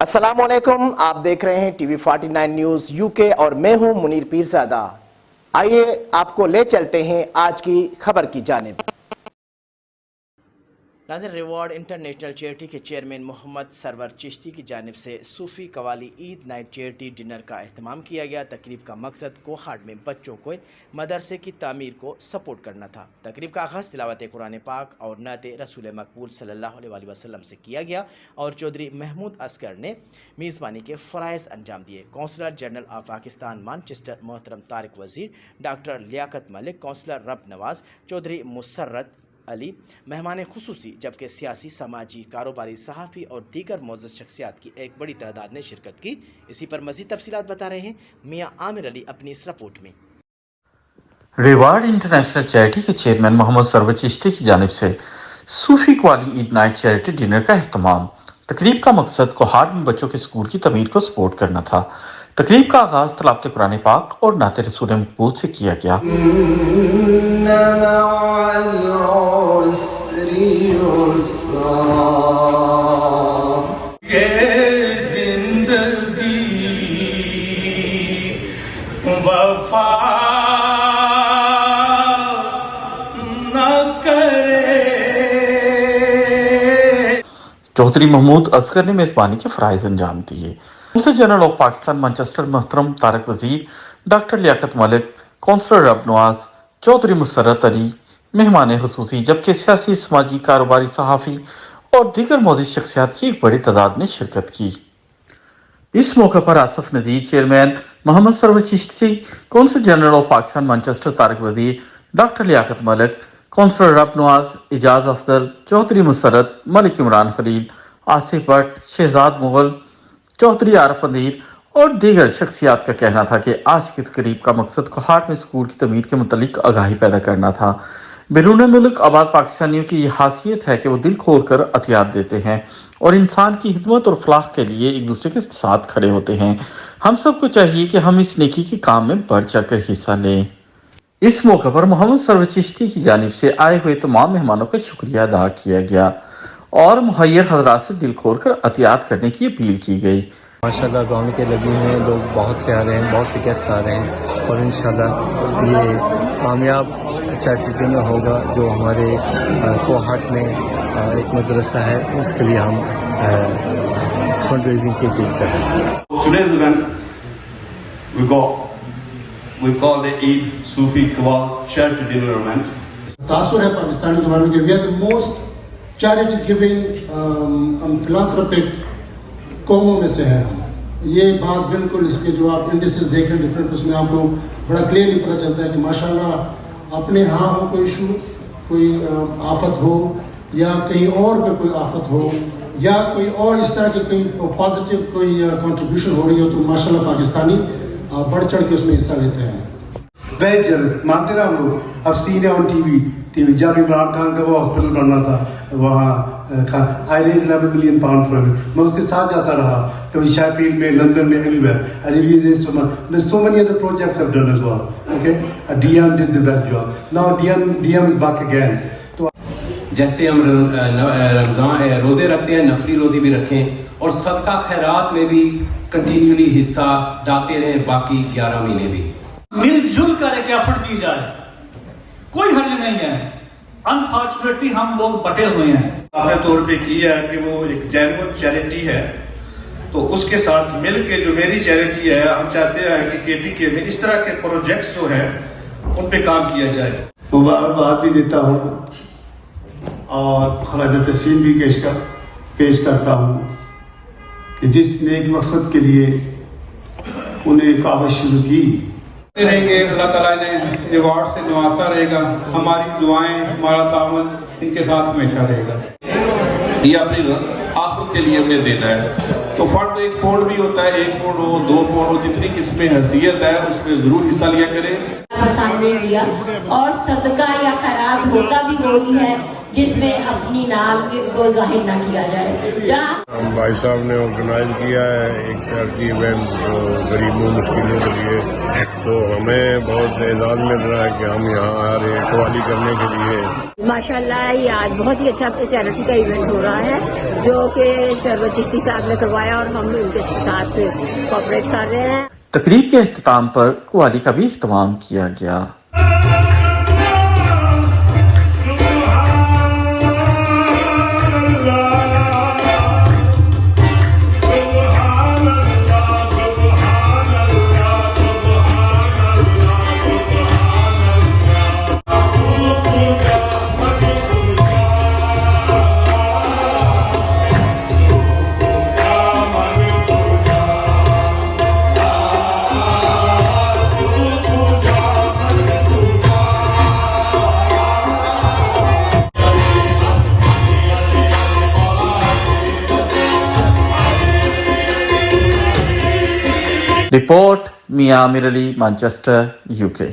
अस्सलामुअलैकुम, आप देख रहे हैं टीवी 49 न्यूज यूके और मैं हूं मुनीर पीरज़ादा। आइए आपको ले चलते हैं आज की खबर की जानिब। नाज़रीन, रिवॉर्ड इंटरनेशनल चैरिटी के चेयरमैन मोहम्मद सरवर चिश्ती की जानिब से सूफ़ी qawwali Eid night charity dinner का अहतमाम किया गया। तकरीब का मकसद कोहाट में बच्चों को मदरसे की तामीर को सपोर्ट करना था। तकरीब का आगाज़ तिलावत कुरान पाक और नात रसूल मकबूल सल्लल्लाहु अलैहि वसल्लम से किया गया और चौधरी महमूद असगर ने मेज़बानी के फ़राइज़ अंजाम दिए। Counsellor general of Pakistan Manchester मोहतरम तारिक वज़ीर, डॉक्टर लियाकत मलिक, कौंसलर रब नवाज़, चौधरी मुसर्रत अली मेहमान खुसूसी, जबकि सियासी, समाजी, कारोबारी, सहाफ़ी और दीगर मोअज़्ज़ज़ शख्सियात की एक बड़ी तादाद ने शिरकत की। इसी पर मज़ीद तफसीलात बता रहे हैं मियाँ आमिर अली अपनी इस रिपोर्ट में। रिवॉर्ड इंटरनेशनल चैरिटी के चेयरमैन मोहम्मद सरवर चिश्ती की जानिब से सूफी qawwali Eid night charity dinner का अहतमाम। तकरीब का मकसद कोहाट में बच्चों के स्कूल की तमीर को सपोर्ट करना था। तकरीब का आगाज तिलावत कुरान पाक और नात रसूल मकबूल से किया गया। चौधरी महमूद असगर ने मेजबानी के फ़राइज़ अंजाम दिए। Council general of Pakistan Manchester मोहतरम तारिक वज़ीर, डॉक्टर लियाकत मलिक, कौंसलर रब नवाज, चौधरी मुसर्रत अली मेहमान खुसूसी, जबकि सियासी, समाजी, कारोबारी, सहाफ़ी और दीगर मोअज़्ज़ज़ शख्सियात की एक बड़ी तादाद ने शिरकत की। इस मौके पर Asif Nazir, chairman Mohammad Sarwar Chishti, consul general of Pakistan Manchester Tariq Wazir, doctor Liaquat Malik, councillor रब नवाज, एजाज अफजल, चौधरी मुसर्रत, मलिक इमरान खलील, आसिफ भट्ट, शहजाद मुगल, चौधरी आरफ अंदीर और दीगर शख्सियात का कहना था कि आज की तकरीब का मकसद कोहाट में स्कूल की तमीर के मुतल्लिक आगाही पैदा करना था। बैरून मुल्क आबाद पाकिस्तानियों की यह खासियत है कि वो दिल खोल कर अतियात देते हैं और इंसान की खिदमत और फलाह के लिए एक दूसरे के साथ खड़े होते हैं। हम सबको चाहिए कि हम इस नेकी के काम में बढ़ चढ़ कर हिस्सा लें। इस मौके पर मोहम्मद सरवर चिश्ती की जानिब से आए हुए तमाम मेहमानों का शुक्रिया अदा किया गया और मुहैयर हज़रात से दिल खोल कर अतियात करने की अपील की गई। माशाल्लाह गाँव के लगे हुए हैं, लोग बहुत से आ रहे हैं, बहुत से गेस्ट आ रहे हैं और इंशाल्लाह ये कामयाब चैरिटी डिनर होगा जो हमारे कोहाट में एक मदरसा है, उसके लिए हम फंड रेजिंग की अपील कर रहे हैं। Today's event we call the Eid Sufi Qawwal charity dinner event. तासुर है पाकिस्तानी ज़माने के, we are the most charity giving and philanthropic कौमों में से है हम। ये बात बिल्कुल इसके जो आप इंडिसेस देख रहे हैं डिफरेंट, उसमें आपको बड़ा क्लियरली पता चलता है कि माशाल्लाह अपने यहाँ हो कोई इशू, कोई आफत हो या कहीं और पे कोई आफत हो या कोई और इस तरह की कोई पॉजिटिव कोई कंट्रीब्यूशन हो रही हो तो माशाल्लाह पाकिस्तानी बढ़ चढ़ के उसमें हिस्सा लेते हैं। वेरी जनरस, मानते ना हम लोग। अब सीन है ऑन टीवी जब इमरान खान का वो हॉस्पिटल बनना था वहाँ I raise 11 million pound for him, मैं उसके साथ जाता रहा, कभी शेफील्ड में, लंदन में, everywhere. I review so many other projects I've done as well. Okay, Dian did the best job. Now Dian is back again. तो जैसे हम रमज़ान रोज़े रखते हैं, नफली रोज़े भी रखें और सदका खैरात में भी कंटिन्यूली हिस्सा डालते रहें बाकी 11 महीने भी। मिलजुल कर एक एफर्ट की जाए, कोई हर्ज नहीं है। अनफॉर्चुनेटली हम लोग बटे हुए हैं। आपने तौर पे किया है कि वो एक जेन्युइन चैरिटी है, तो उसके साथ मिल के जो मेरी चैरिटी है, हम चाहते हैं कि KPK में इस तरह के प्रोजेक्ट्स जो हैं उन पे काम किया जाए। मुबारकबाद भी देता हूँ और खराज तहसीन भी पेश करता हूँ कि जिस नेक मकसद के लिए उन्हें कावश शुरू की रहेंगे, अल्लाह ताला ने रिवॉर्ड से नवाजा रहेगा। हमारी दुआएं, हमारा तावन इनके साथ हमेशा रहेगा। ये अपनी आखिरत के लिए हमें देना है, तो फर्द एक पोर्ड भी होता है, 1 पोर्ड हो, 2 पोर्ड हो, जितनी किस्में हैसियत है उसमें जरूर हिस्सा लिया करें। सामने दिया और सदका या खैरात होता भी वही है जिसमें अपनी नाम को जाहिर न किया जाए। जहाँ भाई साहब ने ऑर्गेनाइज किया है एक चैरिटी इवेंट जो गरीबों मुस्किनों के लिए, तो हमें बहुत एजाज़ मिल रहा है कि हम यहाँ आ रहे हैं कवाली करने के लिए। माशाल्लाह ये आज बहुत ही अच्छा चैरिटी का इवेंट हो रहा है जो कि सरवर चिश्ती साहब ने करवाया और हम उनके साथ कोऑपरेट कर रहे हैं। तकरीब के अख्ताम पर कवाली का भी इख्तिताम किया गया। रिपोर्ट मियां आमिर अली, मैनचेस्टर, UK।